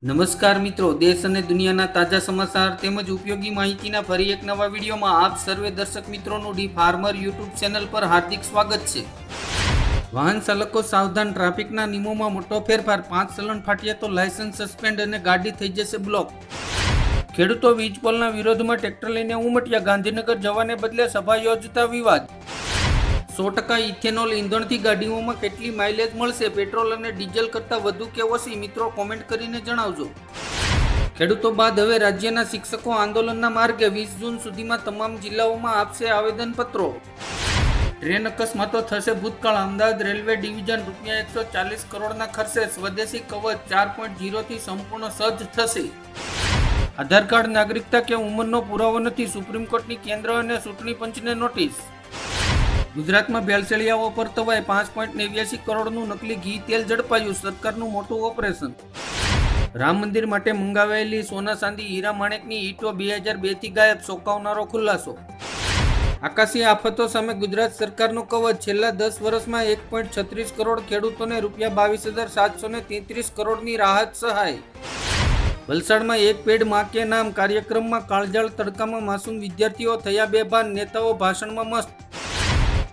નમસ્કાર મિત્રો, દેશ અને દુનિયાના તાજા સમાચાર તેમજ ઉપયોગી માહિતીના ફરી એક નવા વિડીયોમાં આપ સર્વે દર્શક મિત્રોનું ડી ફાર્મર યુટ્યુબ ચેનલ પર હાર્દિક સ્વાગત છે. વાહન ચાલકો સાવધાન, ટ્રાફિકના નિયમોમાં મોટો ફેરફાર, 5 ચલણ ફાટ્યા તો લાયસન્સ સસ્પેન્ડ અને ગાડી થઈ જશે બ્લોક. ખેડૂતો વીજ પોલના વિરોધમાં ટ્રેક્ટર લઈને ઉમટ્યા, ગાંધીનગર જવાને બદલે સભા યોજતા વિવાદ. 100% ઇથેનોલ ઇંધણથી ગાડીઓમાં કેટલી માઇલેજ મળશે? પેટ્રોલ અને ડીઝલ કરતાં વધુ કે ઓછી? મિત્રો કોમેન્ટ કરીને જણાવજો. ખેડૂતો બાદ હવે રાજ્યના શિક્ષકો આંદોલનના માર્ગે, 20 જૂન સુધીમાં તમામ જિલ્લાઓમાં આપશે આવેદનપત્રો. ટ્રેન અકસ્માતો થશે ભૂતકાળ, અમદાવાદ રેલવે ડિવિઝન ₹140 કરોડના ખર્ચે સ્વદેશી કવચ 4.0થી સંપૂર્ણ સજ્જ થશે. આધાર કાર્ડ, નાગરિકતા કે ઉંમરનો પુરાવો નથી, સુપ્રીમ કોર્ટની કેન્દ્ર અને ચૂંટણી પંચને નોટિસ. ગુજરાતમાં ભેળસેળિયાઓ પર તવાય, 5.89 કરોડનું નકલી ઘી તેલ ઝડપાયું, સરકારનું મોટું ઓપરેશન. રામ મંદિર માટે મંગાવેલી સોના ચાંદી હીરા માણેકની ઈંટો 2002થી ગાયબ, ચોંકાવનારો ખુલાસો. આકાશી આફતો સામે ગુજરાત સરકારનો કવચ, છેલ્લા 10 વર્ષમાં 1.36 કરોડ ખેડૂતોને ₹22,733 કરોડની રાહત સહાય. વલસાડમાં એક પેડ માં કે નામ કાર્યક્રમમાં કાળજાળ તડકામાં માસૂમ વિદ્યાર્થીઓ થયા બેભાન, નેતાઓ ભાષણમાં મસ્ત.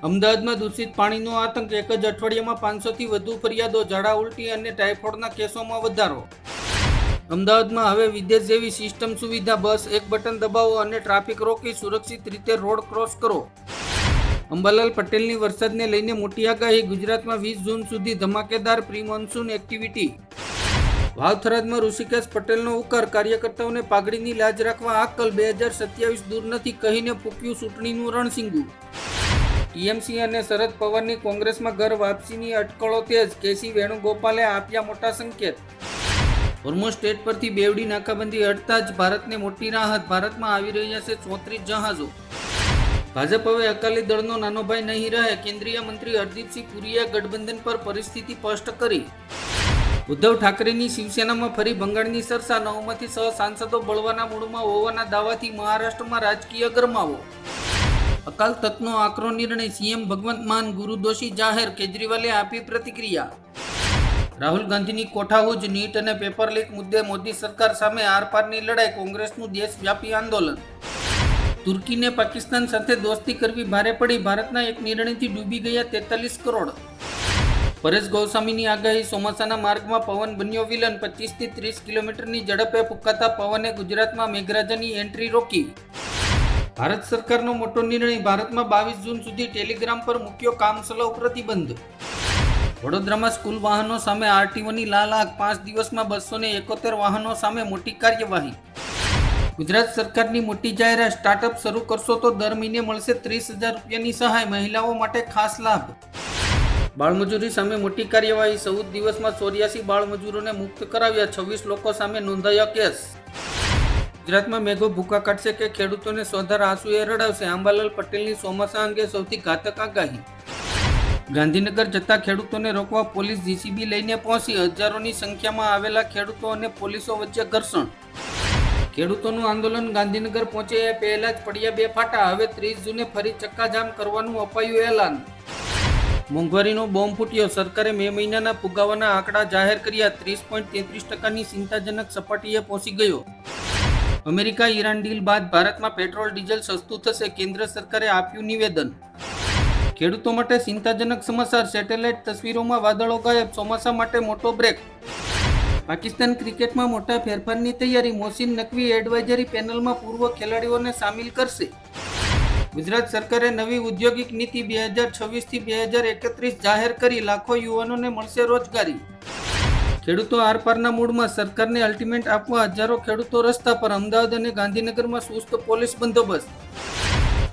અમદાવાદમાં દૂષિત પાણીનો આતંક, એક જ અઠવાડિયામાં 500થી વધુ ફરિયાદો, ઝાડા ઉલટી અને ટાઇફોઇડના કેસોમાં વધારો. અમદાવાદમાં હવે વિદેશ જેવી સિસ્ટમ સુવિધા, બસ એક બટન દબાવો અને ટ્રાફિક રોકી સુરક્ષિત રીતે રોડ ક્રોસ કરો. અંબાલાલ પટેલની વરસાદને લઈને મોટી આગાહી, ગુજરાતમાં 20 જૂન સુધી ધમાકેદાર પ્રી મોન્સૂન એક્ટિવિટી. વાવથરાદમાં ઋષિકેશ પટેલનો ઉકાર, કાર્યકર્તાઓને પાઘડીની લાજ રાખવા આકલ, 2027 દૂર નથી કહીને ફૂક્યું ચૂંટણીનું રણસિંગું. ટીએમસી અને શરદ પવારની કોંગ્રેસમાં ઘર વાપસીની અટકળો તેજ, કેસી વેણુગોપાલે આપ્યા મોટા સંકેત. હોર્મોઝ સ્ટ્રેટ પરથી બેવડી નાકાબંધી હટતા જ ભારતને મોટી રાહત, ભારતમાં આવી રહ્યા છે 34 જહાજો. ભાજપ હવે અકાલી દળનો નાનો ભાઈ નહીં રહે, કેન્દ્રીય મંત્રી હરદીપસિંહ પુરીએ ગઠબંધન પર પરિસ્થિતિ સ્પષ્ટ કરી. ઉદ્ધવ ઠાકરેની શિવસેનામાં ફરી ભંગાણની ચર્ચા, 9માંથી 6 સાંસદો બળવાના મૂડમાં હોવાના દાવાથી મહારાષ્ટ્રમાં રાજકીય ગરમાવો. અકાલ તખ્તનો આકરો નિર્ણય, સીએમ ભગવંત માન ગુરુ દોષી જાહેર, કેજરીવાલે આપી પ્રતિક્રિયા. રાહુલ ગાંધીની કોઠાહૂજ, નીટ અને પેપર લીક મુદ્દે મોદી સરકાર સામે આરપારની લડાઈ, કોંગ્રેસનું દેશવ્યાપી આંદોલન. તુર્કીને પાકિસ્તાન સાથે દોસ્તી કરવી ભારે પડી, ભારતના એક નિર્ણયથી ડૂબી ગયા 43 કરોડ. પરેશ ગોસ્વામીની આગાહી, ચોમાસાના માર્ગમાં પવન બન્યો વિલન, 25થી 30 કિલોમીટરની ઝડપે ફૂંકાતા પવને ગુજરાતમાં મેઘરાજાની એન્ટ્રી રોકી. ભારત સરકારનો મોટો નિર્ણય, ભારતમાં 22 જૂન સુધી ટેલિગ્રામ પર મૂક્યો કામચલાઉ પ્રતિબંધ. વડોદરામાં સ્કૂલ વાહનો સામે આરટીઓની લાલ આંખ, 5 દિવસમાં 271 વાહનો સામે મોટી કાર્યવાહી. ગુજરાત સરકારની મોટી જાહેરાત, સ્ટાર્ટઅપ શરૂ કરશો તો દર મહિને મળશે 30,000 રૂપિયાની સહાય, મહિલાઓ માટે ખાસ લાભ. બાળમજૂરી સામે મોટી કાર્યવાહી, 14 દિવસમાં 84 બાળમજૂરોને મુક્ત કરાવ્યા, 26 લોકો સામે નોંધાયો કેસ. ગુજરાતમાં મેઘો ભૂકા કાઢશે કે ખેડૂતોને સોધાર આંસુએ રડાવશે, આંબાલાલ પટેલની ચોમાસા અંગે સૌથી ઘાતક આગાહી. ગાંધીનગર જતા ખેડૂતોને રોકવા પોલીસ જીસીબી લઈને પહોંચી, હજારોની સંખ્યામાં આવેલા ખેડૂતો અને પોલીસો વચ્ચે ઘર્ષણ. ખેડૂતોનું આંદોલન ગાંધીનગર પહોંચે એ પહેલા જ પડ્યા બે ફાટા, હવે 30 જૂને ફરી ચક્કાજામ કરવાનું અપાયું એલાન. મોંઘવારીનો બોમ્બ ફૂટ્યો, સરકારે મે મહિનાના ફુગાવાના આંકડા જાહેર કર્યા, 30.33%ની ચિંતાજનક સપાટીએ પહોંચી ગયો. અમેરિકા ઈરાન ડીલ બાદ ભારતમાં પેટ્રોલ ડીઝલ સસ્તું થશે, કેન્દ્ર સરકારે આપ્યું નિવેદન. ખેડૂતો માટે ચિંતાજનક સમાચાર, સેટેલાઇટ તસવીરોમાં વાદળો ગાયબ, ચોમાસા માટે મોટો બ્રેક. પાકિસ્તાન ક્રિકેટમાં મોટા ફેરફારની તૈયારી, મોહસિન નકવી એડવાઇઝરી પેનલમાં પૂર્વ ખેલાડીઓને સામેલ કરશે. ગુજરાત સરકારે નવી ઔદ્યોગિક નીતિ 2026થી 2031 જાહેર કરી, લાખો યુવાનોને મળશે રોજગારી. ખેડૂતો આરપારના મૂડમાં, સરકારને અલ્ટિમેટ આપવા હજારો ખેડૂતો રસ્તા પર, અમદાવાદ અને ગાંધીનગરમાં સુસ્ત પોલીસ બંદોબસ્ત.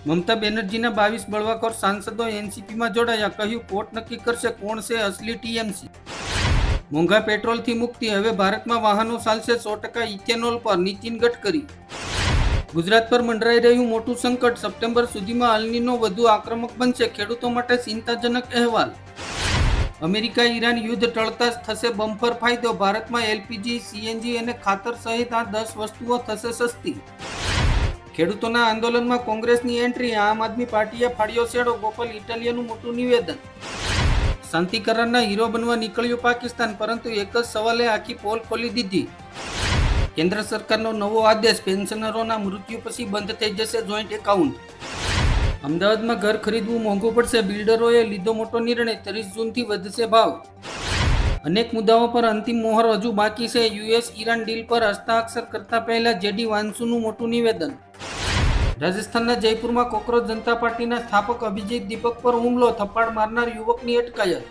મમતા બેનર્જીના 22 બળવાખોર સાંસદો એનસીપીમાં જોડાયા, કહ્યું કોર્ટ નક્કી કરશે કોણ છે અસલી ટીએમસી. મોંઘા પેટ્રોલથી મુક્તિ, હવે ભારતમાં વાહનો ચાલશે 100% ઇથેનોલ પર, નીતિન ગડકરી. ગુજરાત પર મંડરાઈ રહ્યું મોટું સંકટ, સપ્ટેમ્બર સુધીમાં અલનીનો વધુ આક્રમક બનશે, ખેડૂતો માટે ચિંતાજનક અહેવાલ. અમેરિકા ઈરાન યુદ્ધ ટળતા જ થશે બમ્પર ફાયદો, ભારતમાં એલપીજી, સીએનજી અને ખાતર સહિત આ 10 વસ્તુઓ થશે સસ્તી. ખેડૂતોના આંદોલનમાં કોંગ્રેસની એન્ટ્રી, આમ આદમી પાર્ટીએ ફાડ્યો છેડો, ગોપાલ ઇટાલિયાનું મોટું નિવેદન. શાંતિ કરારના હીરો બનવા નીકળ્યું પાકિસ્તાન, પરંતુ એક જ સવાલે આખી પોલ ખોલી દીધી. કેન્દ્ર સરકારનો નવો આદેશ, પેન્શનરોના મૃત્યુ પછી બંધ થઈ જશે જોઈન્ટ એકાઉન્ટ. અમદાવાદમાં ઘર ખરીદવું મોંઘું પડશે, બિલ્ડરોએ લીધો મોટો નિર્ણય, 30 જૂનથી વધશે ભાવ. અનેક મુદ્દાઓ પર અંતિમ મોહર હજુ બાકી છે. યુએસ ઈરાન ડીલ પર હસ્તાક્ષર કરતા પહેલા જેડી વાંસુનું મોટું નિવેદન. રાજસ્થાનના જયપુરમાં કોકરોચ જનતા પાર્ટીના સ્થાપક અભિજીત દીપક પર હુમલો, થપ્પડ મારનાર યુવકની અટકાયત.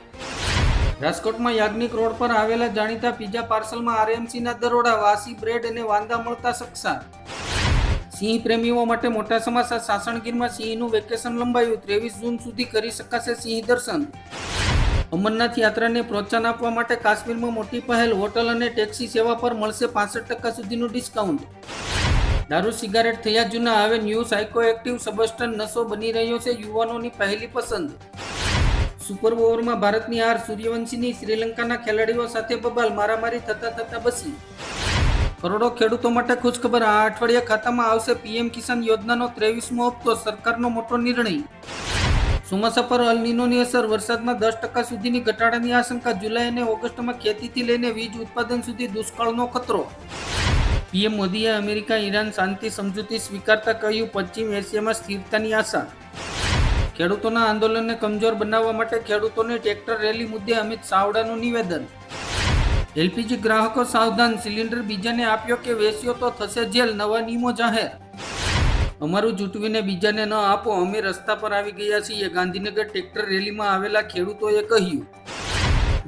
રાજકોટમાં યાજ્ઞિક રોડ પર આવેલા જાણીતા પિઝા પાર્સલમાં આરએમસીના દરોડા, વાસી બ્રેડ અને વાંદા મળતા સકસાર. સિંહ પ્રેમીઓ માટે મોટા સમાચાર, સાસણગીરમાં સિંહનું વેકેશન લંબાયું, 23 જૂન સુધી કરી શકાશે સિંહ દર્શન. અમરનાથ યાત્રાને પ્રોત્સાહન આપવા માટે કાશ્મીરમાં મોટી પહેલ, હોટલ અને ટેક્સી સેવા પર મળશે 65% સુધીનું ડિસ્કાઉન્ટ. દારૂ સિગારેટ થયા જૂના, હવે ન્યૂ સાયકોએક્ટિવ સબસ્ટન નશો બની રહ્યો છે યુવાનોની પહેલી પસંદ. સુપર ઓવરમાં ભારતની હાર, સૂર્યવંશીની શ્રીલંકાના ખેલાડીઓ સાથે બબાલ, મારામારી થતા બસી. કરોડો ખેડૂતો માટે ખુશખબર, આ અઠવાડિયે ખાતામાં આવશે પીએમ કિસાન યોજનાનો 23મો હપ્તો, સરકારનો મોટો નિર્ણય. ચોમાસા પર અલ નીનોની અસર, વરસાદમાં 10% સુધીની ઘટાડાની આશંકા, જુલાઈ અને ઓગસ્ટમાં ખેતીથી લઈને વીજ ઉત્પાદન સુધી દુષ્કાળનો ખતરો. પીએમ મોદીએ અમેરિકા ઈરાન શાંતિ સમજૂતી સ્વીકારતા કહ્યું, પશ્ચિમ એશિયામાં સ્થિરતાની આશા. ખેડૂતોના આંદોલનને કમજોર બનાવવા માટે ખેડૂતોની ટ્રેક્ટર રેલી મુદ્દે અમિત ચાવડાનું નિવેદન. એલપીજી ગ્રાહકો સાવધાન, સિલિન્ડર બીજાને આપ્યો કે વેચ્યો તો થશે જેલ, નવા નિયમો જાહેર. અમારું જૂટવીને બીજાને ન આપો, અમે રસ્તા પર આવી ગયા છીએ, ગાંધીનગર ટ્રેક્ટર રેલીમાં આવેલા ખેડૂતોએ કહ્યું.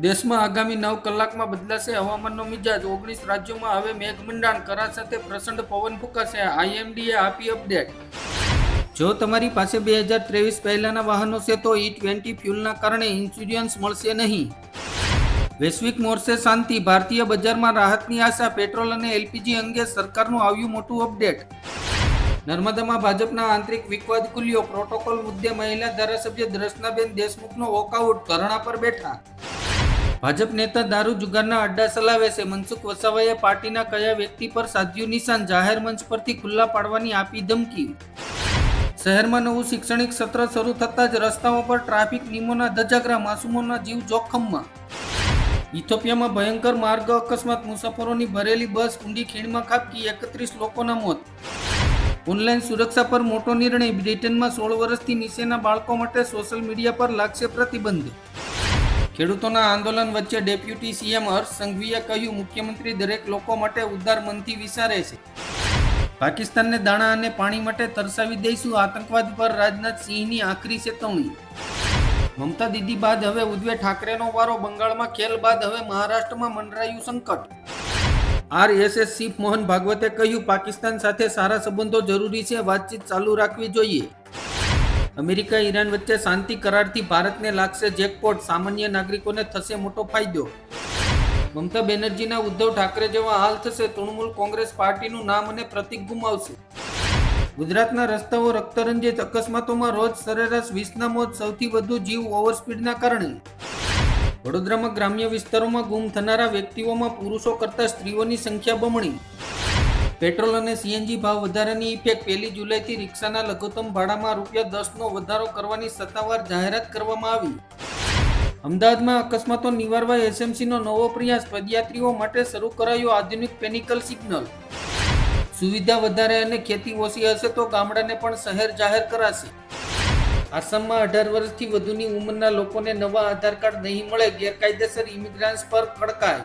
દેશમાં આગામી 9 કલાકમાં બદલાશે હવામાનનો મિજાજ, 19 રાજ્યોમાં હવે મેઘમંડાણ, કરા સાથે પ્રચંડ પવન ફૂંકાશે, આઈએમડીએ આપી અપડેટ. જો તમારી પાસે 2023 પહેલાના વાહનો છે તો E20 ફ્યુલના કારણે ઇન્સ્યોરન્સ મળશે નહીં. વૈશ્વિક મોરચે શાંતિ, ભારતીય બજારમાં રાહતની આશા, પેટ્રોલ અને એલપીજી અંગે સરકારનું આવ્યું મોટું અપડેટ. નર્મદામાં ભાજપના આંતરિક વિવાદ ખુલ્યો, પ્રોટોકોલ મુદ્દે મહિલા ધારાસભ્ય દર્શનાબેન દેશમુખનો વોકઆઉટ, ધરણા પર બેઠા. ભાજપ નેતા દારૂ જુગારના અડ્ડા ચલાવે છે, મનસુખ વસાવાએ પાર્ટીના કયા વ્યક્તિ પર સાધ્યું નિશાન, જાહેર મંચ પરથી ખુલ્લા પાડવાની આપી ધમકી. શહેરમાં નવું શૈક્ષણિક સત્ર શરૂ થતાં જ રસ્તાઓ પર ટ્રાફિક નિયમોના ધજાગરા, માસૂમોના જીવ જોખમમાં. ઇથોપિયામાં ભયંકર માર્ગ અકસ્માત, મુસાફરોની ભરેલી બસ ઊંડી ખીણમાં ખાબકી, 31 લોકોના મોત. ઓનલાઈન સુરક્ષા પર મોટો નિર્ણય, બ્રિટનમાં 16 વર્ષથી નીચેના બાળકો માટે સોશિયલ મીડિયા પર લાગશે પ્રતિબંધ. ખેડૂતોના આંદોલન વચ્ચે ડેપ્યુટી સીએમ હર્ષ સંઘવીએ કહ્યું, મુખ્યમંત્રી દરેક લોકો માટે ઉદાર મનથી વિચારે છે. પાકિસ્તાનને દાણા અને પાણી માટે તરસાવી દઈશું, આતંકવાદ પર રાજનાથ સિંહની આખરી ચેતવણી. મમતા દીદી બાદ હવે ઉદ્ધવ ઠાકરેનો વારો, બંગાળમાં ખેલ બાદ હવે મહારાષ્ટ્રમાં મંડરાયું સંકટ. આરએસએસ ચીફ મોહન ભાગવતે કહ્યું, પાકિસ્તાન સાથે સારા સંબંધો જરૂરી છે, વાતચીત ચાલુ રાખવી જોઈએ. અમેરિકા ઈરાન વચ્ચે શાંતિ કરારથી ભારતને લાગશે જેકપોટ, સામાન્ય નાગરિકોને થશે મોટો ફાયદો. મમતા બેનર્જીના ઉદ્ધવ ઠાકરે જેવા હાલ થશે, તૃણમૂલ કોંગ્રેસ પાર્ટીનું નામ અને પ્રતીક ગુમાવશે. ગુજરાતના રસ્તાઓ રક્તરંજિત, અકસ્માતોમાં રોજ સરેરાશ 20ના મોત, સૌથી વધુ જીવ ઓવરસ્પીડના કારણે. વડોદરામાં ગ્રામ્ય વિસ્તારોમાં ગુમ થનારા વ્યક્તિઓમાં પુરુષો કરતાં સ્ત્રીઓની સંખ્યા બમણી. પેટ્રોલ અને સીએનજી ભાવ વધારાની ઇફેક્ટ, 1 જુલાઈથી રિક્ષાના લઘુત્તમ ભાડામાં ₹10નો વધારો કરવાની સત્તાવાર જાહેરાત કરવામાં આવી. અમદાવાદમાં અકસ્માતો નિવારવા એસએમસીનો નવો પ્રયાસ, પદયાત્રીઓ માટે શરૂ કરાયો આધુનિક પેનિકલ સિગ્નલ. સુવિધા વધારે અને ખેતી ઓછી હશે તો ગામડાને પણ શહેર જાહેર કરાશે. આસામમાં 18 વર્ષથી વધુની ઉંમરના લોકોને નવા આધાર કાર્ડ નહીં મળે, ગેરકાયદેસર ઇમિગ્રન્ટ્સ પર કડકાઈ.